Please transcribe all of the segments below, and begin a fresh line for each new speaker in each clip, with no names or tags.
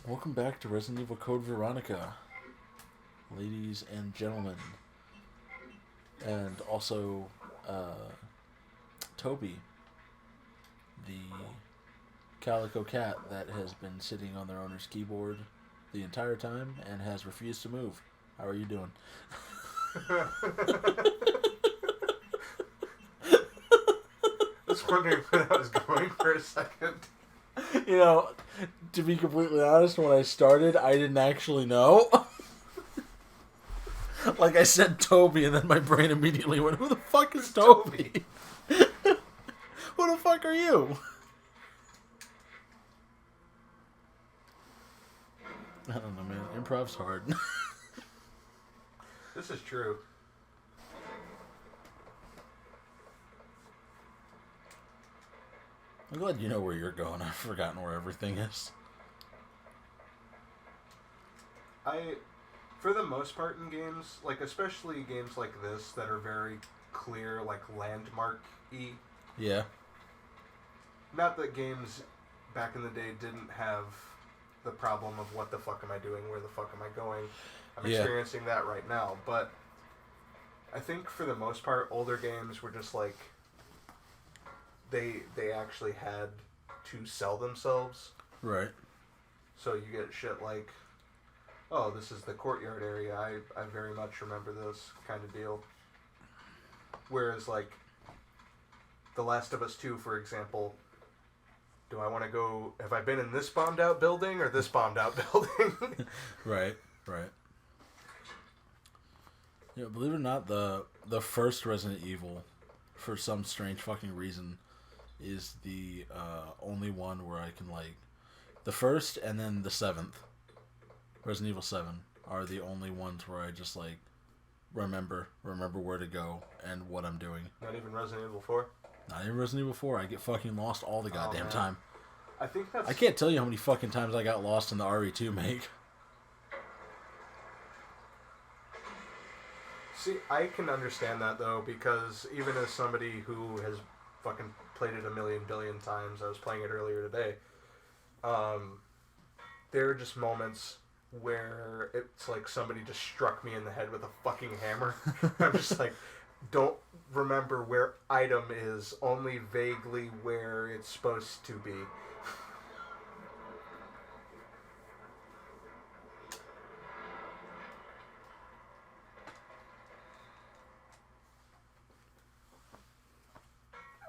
Welcome back to Resident Evil Code Veronica, ladies and gentlemen, and also Toby, the calico cat that has been sitting on their owner's keyboard the entire time and has refused to move. How are you doing?
I was wondering where I was going for a second.
You know, to be completely honest, when I started, I didn't actually know. Like I said Toby, and then my brain immediately went, who the fuck is Toby? Who the fuck are you? I don't know, man. Improv's hard.
This is true.
I'm glad you know where you're going. I've forgotten where everything is.
For the most part in games, like especially games like this that are very clear, like landmark-y.
Yeah.
Not that games back in the day didn't have the problem of what the fuck am I doing, where the fuck am I going. I'm experiencing that right now, but I think for the most part, older games were just like they actually had to sell themselves.
Right.
So you get shit like, oh, this is the courtyard area. I very much remember this kind of deal. Whereas, like, The Last of Us 2, for example, do I want to go... Have I been in this bombed-out building or this bombed-out building?
Right. Yeah, believe it or not, the first Resident Evil, for some strange fucking reason, is the only one where I can, like... The first and then the 7th, Resident Evil 7, are the only ones where I just, like, remember where to go and what I'm doing.
Not even Resident Evil 4?
Not even Resident Evil 4. I get fucking lost all the goddamn time.
I think that's...
I can't tell you how many fucking times I got lost in the RE2 make.
See, I can understand that, though, because even as somebody who has fucking played it a million billion times, I was playing it earlier today, there are just moments where it's like somebody just struck me in the head with a fucking hammer. I'm just like, don't remember where item is, only vaguely where it's supposed to be.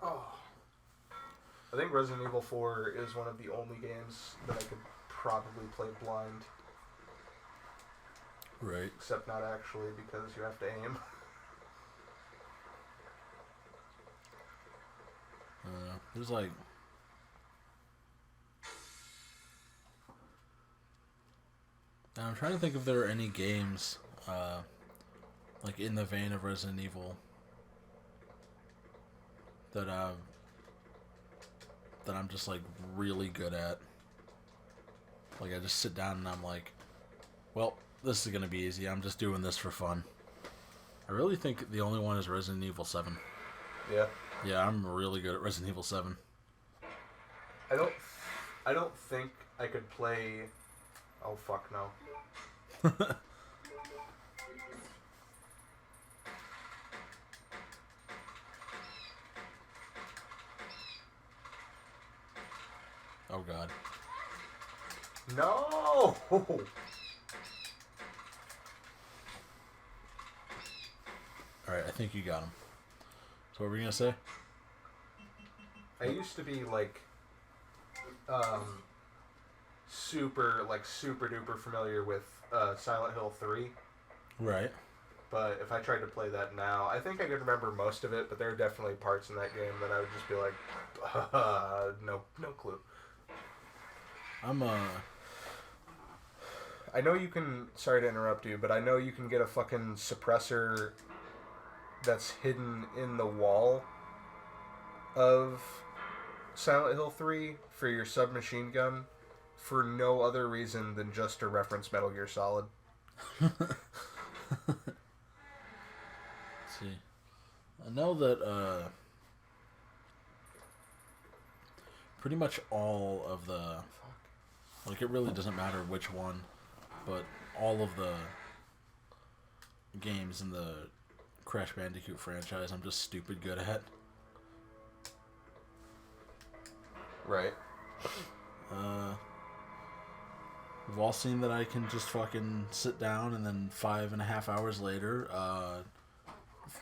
Oh. I think Resident Evil 4 is one of the only games that I could probably play blind.
Right.
Except not actually, because you have to aim.
There's like... I'm trying to think if there are any games, like in the vein of Resident Evil, that I'm just like really good at. Like I just sit down and I'm like, well, this is gonna be easy. I'm just doing this for fun. I really think the only one is Resident Evil 7.
Yeah.
Yeah, I'm really good at Resident Evil 7.
I don't think I could play... Oh, fuck no.
Oh, God.
No!
Alright, I think you got him. So what were you going to say?
I used to be, like, super duper familiar with Silent Hill 3.
Right.
But if I tried to play that now, I think I could remember most of it, but there are definitely parts in that game that I would just be like, no clue. I know you can... Sorry to interrupt you, but I know you can get a fucking suppressor that's hidden in the wall of Silent Hill 3 for your submachine gun for no other reason than just to reference Metal Gear Solid.
Let's see. I know that pretty much all of the Like, it really doesn't matter which one, but all of the games in the Crash Bandicoot franchise I'm just stupid good at.
Right.
We've all seen that I can just fucking sit down and then 5.5 hours later,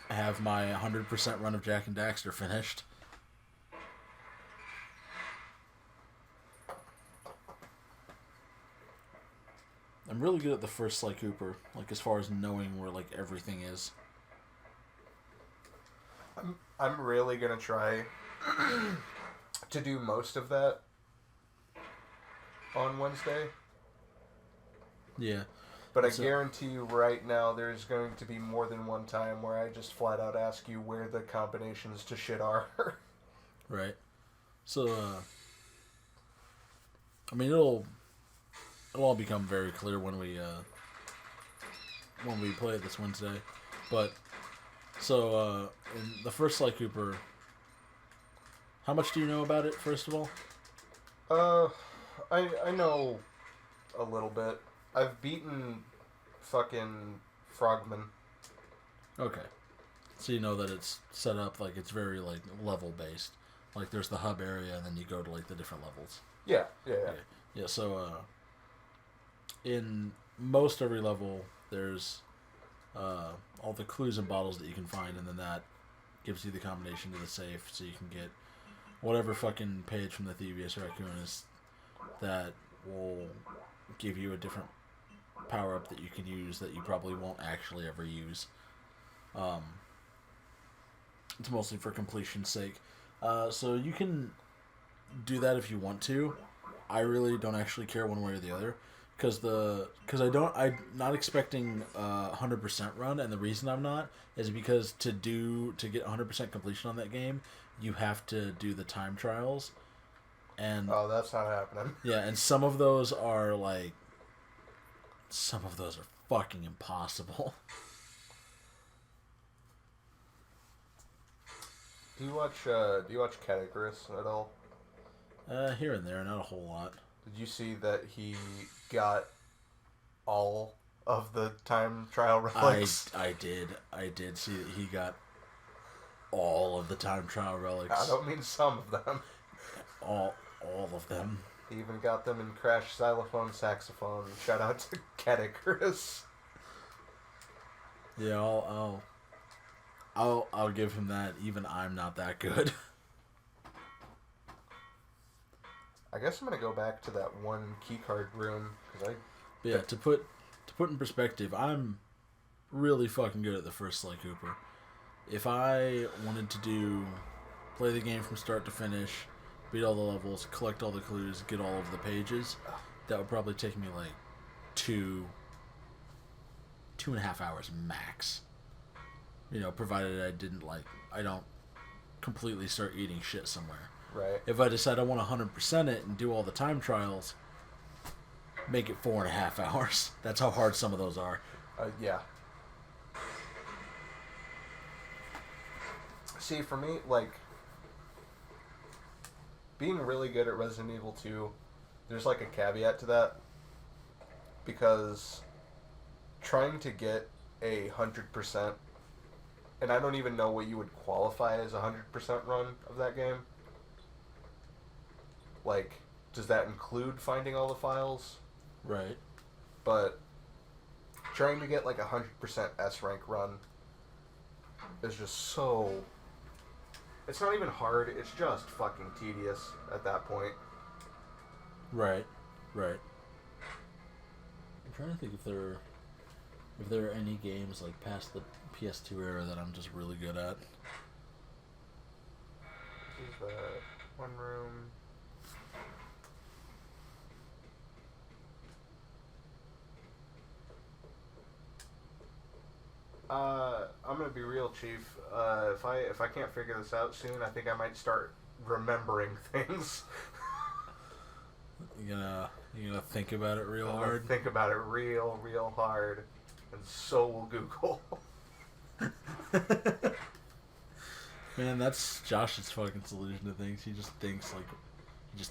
have my 100% run of Jak and Daxter finished. I'm really good at the first Sly Cooper, like as far as knowing where like everything is.
I'm really gonna try to do most of that on Wednesday.
Yeah.
But I guarantee you right now there's going to be more than one time where I just flat out ask you where the combinations to shit are.
Right. So, I mean, it'll all become very clear when we play it this Wednesday. But, so, in the first Sly Cooper, how much do you know about it, first of all?
I know a little bit. I've beaten fucking Frogman.
Okay. So you know that it's set up, like, it's very, like, level-based. Like, there's the hub area, and then you go to, like, the different levels.
Yeah.
Yeah, so, in most every level, there's, all the clues and bottles that you can find, and then that gives you the combination to the safe, so you can get whatever fucking page from the Thievius Raccoon is that will give you a different power-up that you can use that you probably won't actually ever use. It's mostly for completion's sake. So you can do that if you want to. I really don't actually care one way or the other. I'm not expecting 100% run, and the reason I'm not is because to get 100% completion on that game, you have to do the time trials. And
that's not happening.
Yeah, and some of those are fucking impossible.
Do you watch Catechirus at all?
Here and there, not a whole lot.
Did you see that he got all of the time trial relics?
I did see that he got all of the time trial relics.
I don't mean some of them.
All of them.
He even got them in Crash Xylophone Saxophone. Shout out to Catechirus.
Yeah, I'll give him that. Even I'm not that good.
I guess I'm gonna go back to that one keycard room
Yeah, to put in perspective, I'm really fucking good at the first Sly Cooper. If I wanted to play the game from start to finish, beat all the levels, collect all the clues, get all of the pages, that would probably take me like 2.5 hours max. You know, provided I don't completely start eating shit somewhere.
Right.
If I decide I want 100% it and do all the time trials, make it 4.5 hours. That's how hard some of those are.
Yeah. See, for me, like, being really good at Resident Evil 2, there's like a caveat to that. Because trying to get 100%, and I don't even know what you would qualify as 100% run of that game. Like, does that include finding all the files?
Right.
But trying to get like 100% S rank run is just so... It's not even hard, it's just fucking tedious at that point.
Right. I'm trying to think if there are any games like past the PS2 era that I'm just really good at.
This is the one room. I'm gonna be real, Chief. If I can't figure this out soon, I think I might start remembering things.
You gonna think about it real hard?
Think about it real hard, and so will Google.
Man, that's Josh's fucking solution to things. He just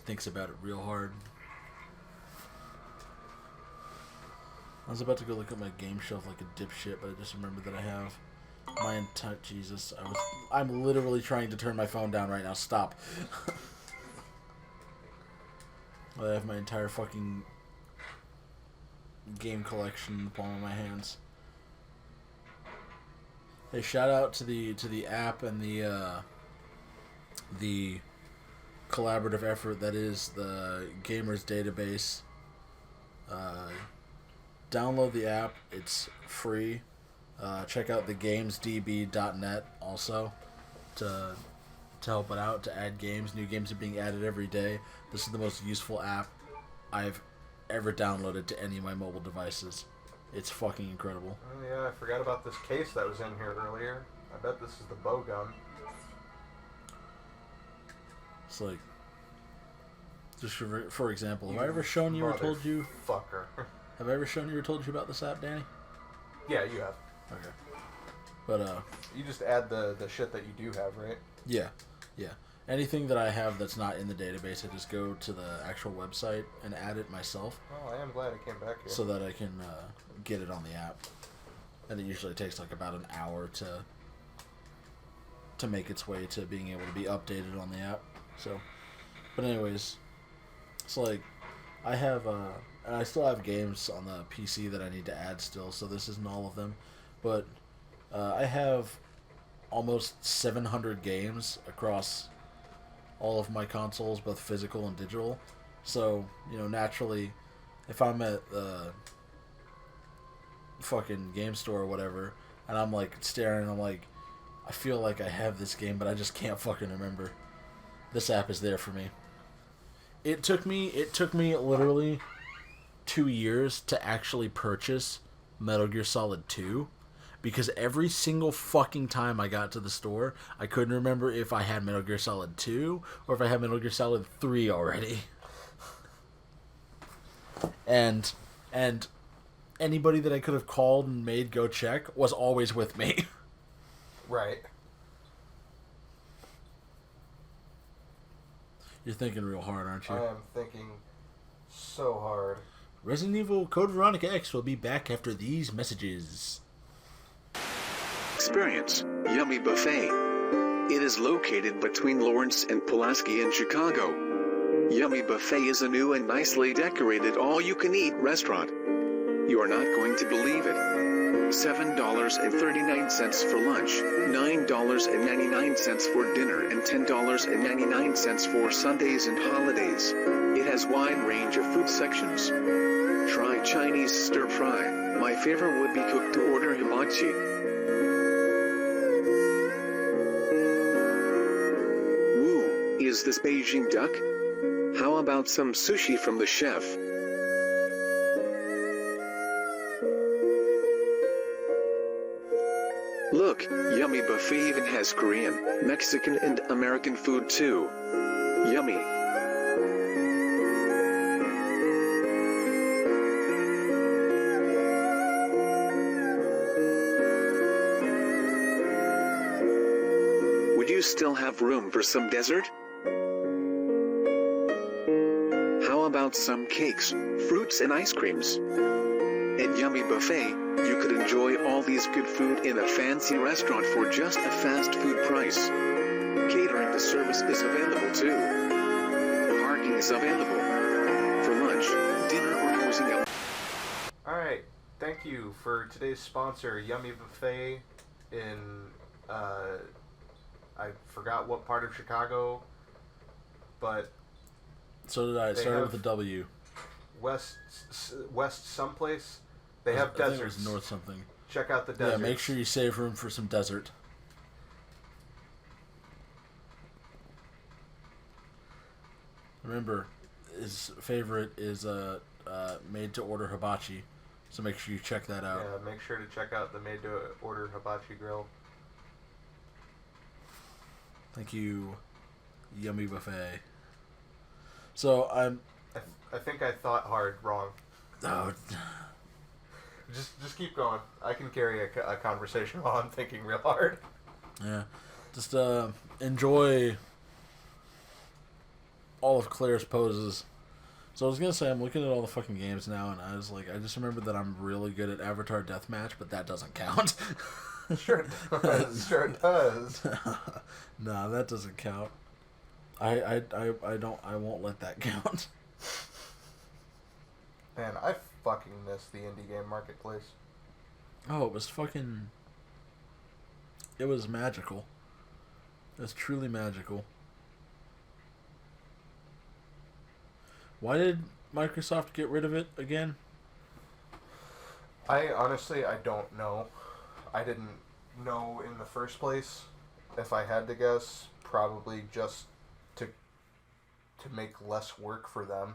thinks about it real hard. I was about to go look at my game shelf like a dipshit, but I just remembered that I have my entire... Jesus, I'm literally trying to turn my phone down right now. Stop. I have my entire fucking game collection in the palm of my hands. Hey, shout out to the app and the collaborative effort that is the Gamers Database. Download the app. It's free. Check out the gamesdb.net also to help it out, to add games. New games are being added every day. This is the most useful app I've ever downloaded to any of my mobile devices. It's fucking incredible.
Oh yeah, I forgot about this case that was in here earlier. I bet this is the bow gun.
It's like, just for example, have I ever shown you or told you?
Fucker.
Have I ever shown you or told you about this app, Danny?
Yeah, you have.
Okay. But
you just add the shit that you do have, right?
Yeah. Anything that I have that's not in the database, I just go to the actual website and add it myself.
Oh, I am glad I came back here.
So that I can get it on the app. And it usually takes like about an hour to make its way to being able to be updated on the app. So, but anyways, it's like I have and I still have games on the PC that I need to add still. So this isn't all of them, but I have almost 700 games across all of my consoles, both physical and digital. So, naturally, if I'm at the fucking game store or whatever, and I'm like staring, and I'm like, I feel like I have this game, but I just can't fucking remember. This app is there for me. It took me literally 2 years to actually purchase Metal Gear Solid 2. Because every single fucking time I got to the store, I couldn't remember if I had Metal Gear Solid 2 or if I had Metal Gear Solid 3 already. And anybody that I could have called and made go check was always with me.
Right.
You're thinking real hard, aren't you?
I am thinking so hard.
Resident Evil Code Veronica X will be back after these messages.
Experience Yummy Buffet. It is located between Lawrence and Pulaski in Chicago. Yummy Buffet is a new and nicely decorated all-you-can-eat restaurant. You are not going to believe it. $7.39 for lunch, $9.99 for dinner, and $10.99 for Sundays and holidays. It has wide range of food sections. Try Chinese stir fry. My favorite would be cooked to order hibachi. Woo, is this Beijing duck? How about some sushi from the chef? Look, Yummy Buffet even has Korean, Mexican and American food too. Yummy. Would you still have room for some dessert? How about some cakes, fruits and ice creams? At Yummy Buffet, you could enjoy all these good food in a fancy restaurant for just a fast food price. Catering to service is available too. Parking is available. For lunch, dinner or cruising out.
Alright, thank you for today's sponsor, Yummy Buffet in, I forgot what part of Chicago, but...
So did I. It started with a W.
West someplace. They have deserts.
I think it was north something.
Check out the desert.
Yeah, make sure you save room for some desert. Remember, his favorite is made to order hibachi, so make sure you check that out.
Yeah, make sure to check out the made to order hibachi grill.
Thank you, Yummy Buffet. So
I think I thought hard wrong.
Oh.
Just keep going. I can carry a conversation while I'm thinking real hard.
Yeah. Just enjoy all of Claire's poses. So I was gonna say I'm looking at all the fucking games now, and I was like, I just remembered that I'm really good at Avatar Deathmatch, but that doesn't count.
Sure it does. Sure it does.
Nah, that doesn't count. I won't let that count.
Man, I fucking miss the indie game marketplace.
Oh, it was fucking. It was magical. It was truly magical. Why did Microsoft get rid of it again?
I honestly, I don't know. I didn't know in the first place. If I had to guess, probably just to make less work for them.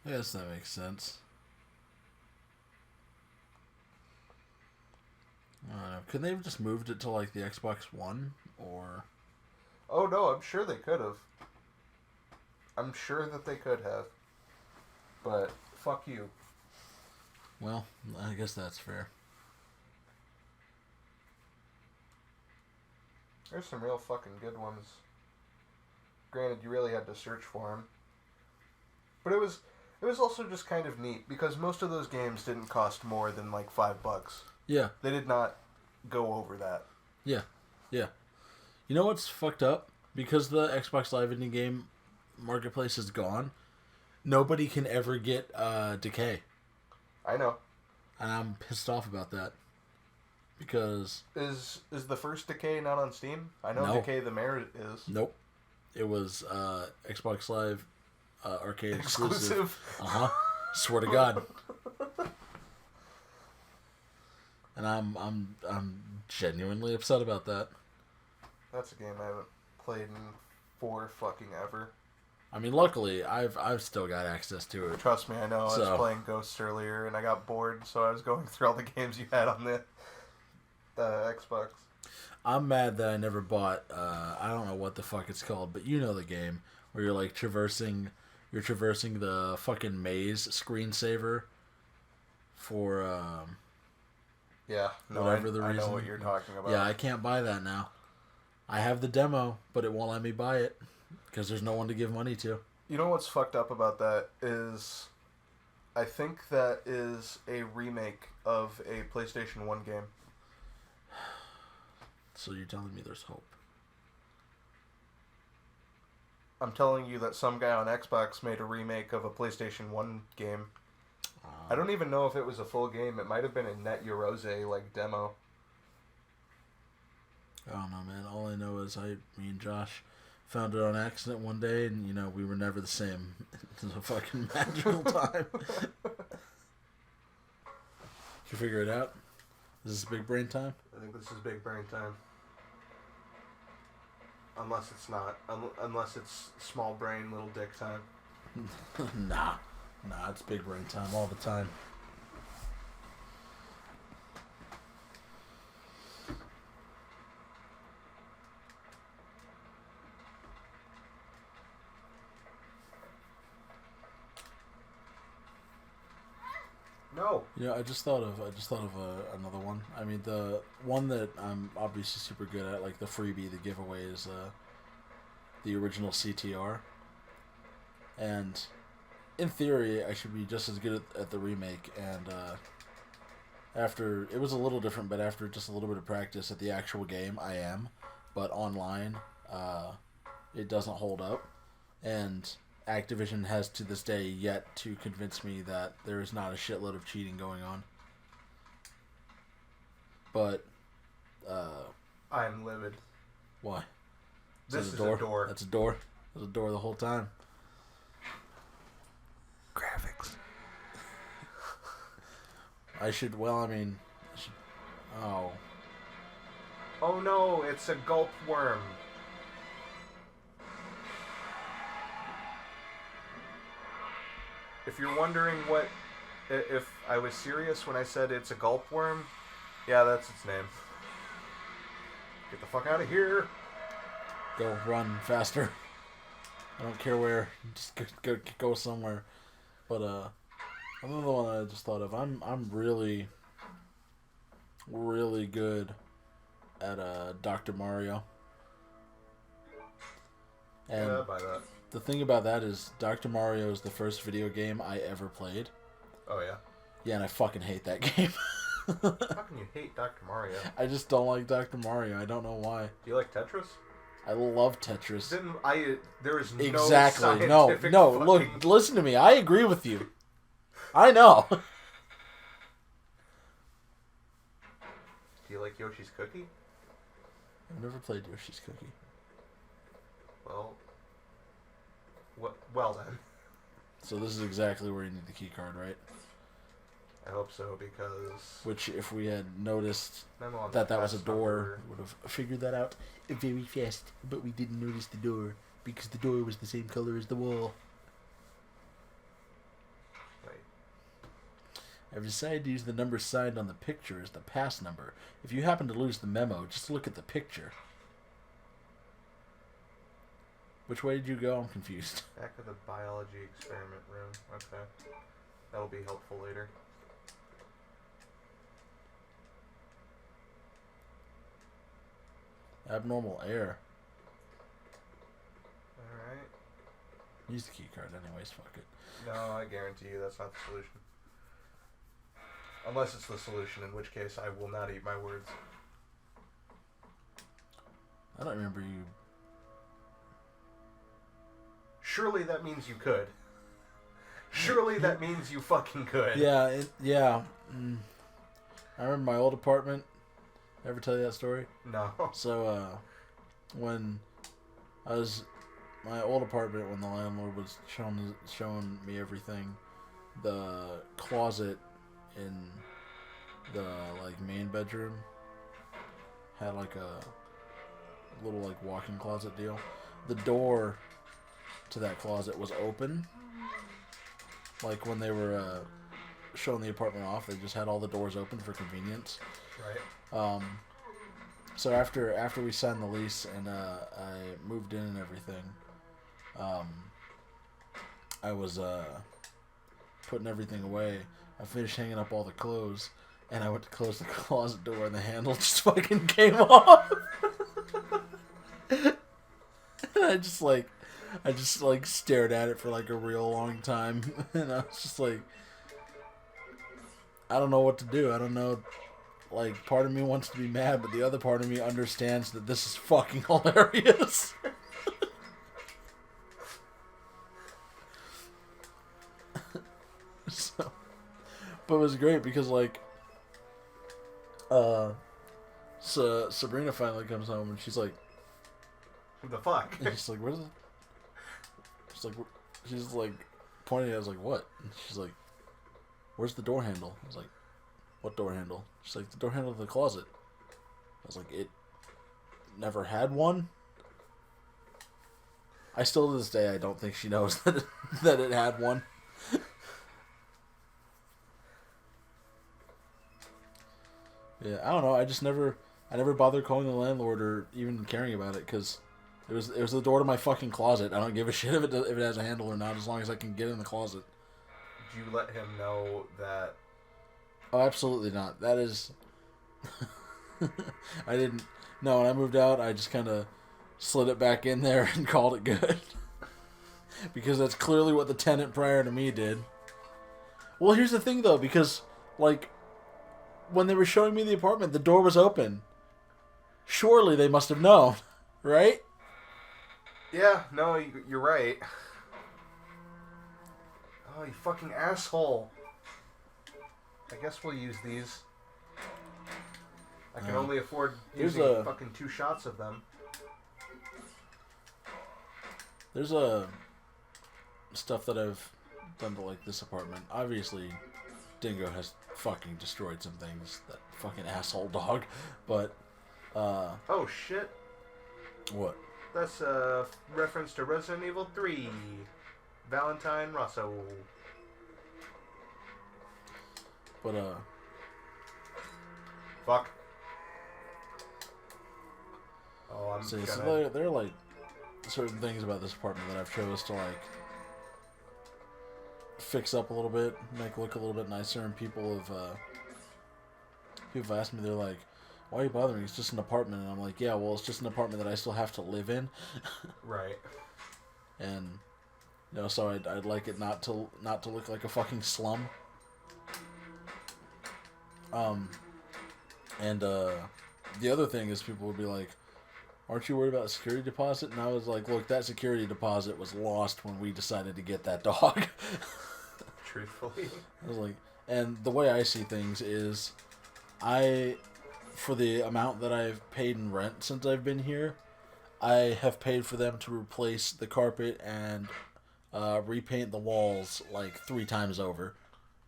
I guess that makes sense. I don't know. Could they have just moved it to like the Xbox One or?
Oh no, I'm sure they could have. I'm sure that they could have. But fuck you.
Well, I guess that's fair.
There's some real fucking good ones. Granted, you really had to search for them. But it was also just kind of neat because most of those games didn't cost more than like $5.
Yeah.
They did not go over that.
Yeah. Yeah. You know what's fucked up? Because the Xbox Live Indie Game marketplace is gone, nobody can ever get Decay.
I know.
And I'm pissed off about that. Because...
Is the first Decay not on Steam? I know
No.
Decay the Mayor is.
Nope. It was Xbox Live arcade
Exclusive.
Uh-huh. Swear to God. And I'm genuinely upset about that.
That's a game I haven't played in for fucking ever.
I mean, luckily, I've still got access to it.
Trust me, I know. I was playing Ghosts earlier and I got bored, so I was going through all the games you had on the Xbox.
I'm mad that I never bought, I don't know what the fuck it's called, but you know the game, where you're like traversing the fucking maze screensaver for,
yeah, no,
whatever the
I
reason.
know what you're talking about.
Yeah, I can't buy that now. I have the demo, but it won't let me buy it, because there's no one to give money to.
You know what's fucked up about that is, I think that is a remake of a PlayStation 1 game.
So you're telling me there's hope?
I'm telling you that some guy on Xbox made a remake of a PlayStation 1 game. I don't even know if it was a full game. It might have been a Net Eurose like demo.
I don't know, man. All I know is me and Josh found it on accident one day, and, you know, we were never the same. It was a fucking magical time. Did you figure it out? Is this big brain time?
I think this is big brain time. Unless it's not. Unless it's small brain, little dick time.
Nah, it's big brain time all the time.
No.
Yeah, I just thought of another one. I mean, the one that I'm obviously super good at, like the freebie, the giveaway, is the original CTR. And in theory, I should be just as good at the remake. And after it was a little different, but after just a little bit of practice at the actual game, I am. But online, it doesn't hold up, and Activision has to this day yet to convince me that there is not a shitload of cheating going on. But,
I'm livid.
Why?
This is a door.
That's a door. There's a door the whole time.
Graphics.
Oh.
Oh no, it's a gulp worm. If you're wondering if I was serious when I said it's a gulp worm, yeah, that's its name. Get the fuck out of here.
Go run faster. I don't care where. Just go somewhere. But another one I just thought of. I'm really good at Dr. Mario. And
Yeah, by that.
The thing about that is Dr. Mario is the first video game I ever played.
Oh, yeah?
Yeah, and I fucking hate that game.
How can you hate Dr. Mario?
I just don't like Dr. Mario. I don't know why.
Do you like Tetris?
I love Tetris.
There is no
exactly.
scientific
No,
fucking...
look, listen to me. I agree with you. I know.
Do you like Yoshi's Cookie?
I've never played Yoshi's Cookie.
Well then.
So this is exactly where you need the key card, right?
I hope so, because...
Which, if we had noticed
Memo on
that
the
was a
pass
door,
number.
we would have figured that out very fast. But we didn't notice the door, because the door was the same color as the wall.
Wait.
I've decided to use the number signed on the picture as the pass number. If you happen to lose the memo, just look at the picture. Which way did you go? I'm confused.
Back of the biology experiment room. Okay. That'll be helpful later.
Abnormal air.
Alright.
Use the key card anyways, fuck it.
No, I guarantee you that's not the solution. Unless it's the solution, in which case I will not eat my words.
I don't remember you...
Surely that means you could. Surely that means you fucking could.
Yeah, yeah. I remember my old apartment. Ever tell you that story?
No.
So, when I was... My old apartment, when the landlord was showing me everything, the closet in the, like, main bedroom had, like, a little, like, walk-in closet deal. The door to that closet was open. Like, when they were showing the apartment off, they just had all the doors open for convenience.
Right.
So after we signed the lease and I moved in and everything, I was putting everything away. I finished hanging up all the clothes, and I went to close the closet door, and the handle just fucking came off. And I just stared at it for like a real long time, and I was just like, I don't know what to do. I don't know. Like, part of me wants to be mad, but the other part of me understands that this is fucking hilarious. But it was great because, like, so Sabrina finally comes home and she's like,
What the fuck?
and she's like, where's it? She's like pointing at us like, what? And she's like, where's the door handle? I was like, what door handle? She's like, the door handle of the closet. I was like, it never had one? I still to this day, I don't think she knows that it had one. Yeah, I don't know. I never bothered calling the landlord or even caring about it because it was the door to my fucking closet. I don't give a shit if it has a handle or not, as long as I can get in the closet.
Did you let him know that?
Oh, absolutely not. That is, I didn't. No, when I moved out, I just kind of slid it back in there and called it good. Because that's clearly what the tenant prior to me did. Well, here's the thing though, because like, when they were showing me the apartment, the door was open. Surely they must have known, right?
Yeah, no, you're right. Oh, you fucking asshole. I guess we'll use these. I can only afford using fucking 2 shots of them.
There's stuff that I've done to, like, this apartment. Obviously, Dingo has fucking destroyed some things. That fucking asshole dog. But,
Oh, shit.
what?
That's a reference to Resident Evil 3. Valentine Rosso.
But,
Fuck. Oh, I'm
so
gonna...
there are, like, certain things about this apartment that I've chose to, like, fix up a little bit, make it look a little bit nicer, and people have asked me, they're like, why are you bothering me? It's just an apartment. And I'm like, yeah, well, it's just an apartment that I still have to live in.
Right.
And You know, so I'd like it not to look like a fucking slum. And the other thing is people would be like, aren't you worried about a security deposit? And I was like, look, that security deposit was lost when we decided to get that dog.
Truthfully.
I was like, and the way I see things is, for the amount that I've paid in rent since I've been here, I have paid for them to replace the carpet and repaint the walls like 3 times over.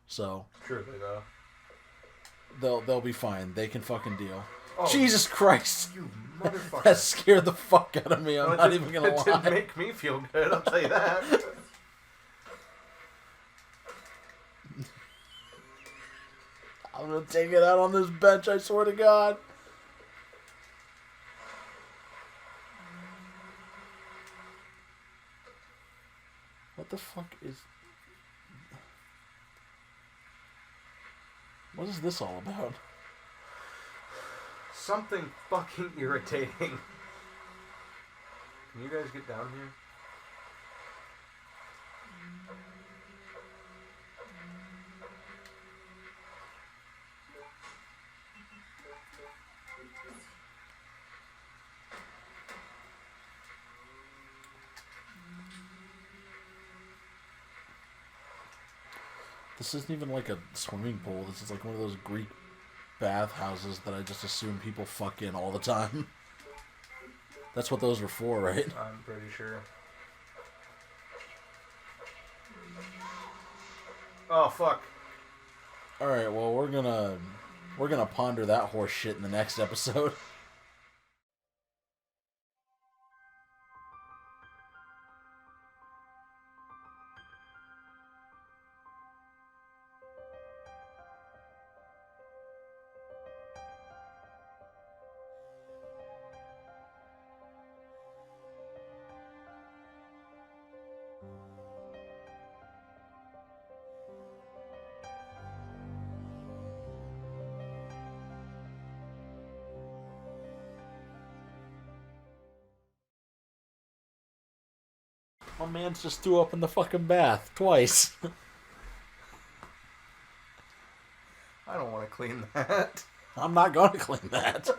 So
Truly
though. They'll be fine. They can fucking deal.
Oh,
Jesus Christ!
You motherfucker.
That scared the fuck out of me. I'm not even gonna lie.
It didn't make me feel good, I'll tell you that.
I'm gonna take it out on this bench, I swear to God. What the fuck is... What is this all about?
Something fucking irritating. Can you guys get down here?
This isn't even like a swimming pool. This is like one of those Greek bathhouses that I just assume people fuck in all the time. That's what those are for, right?
I'm pretty sure. Oh, fuck.
Alright, well, we're gonna ponder that horse shit in the next episode. My man's just threw up in the fucking bath twice.
I don't want to clean that.
I'm not gonna clean that.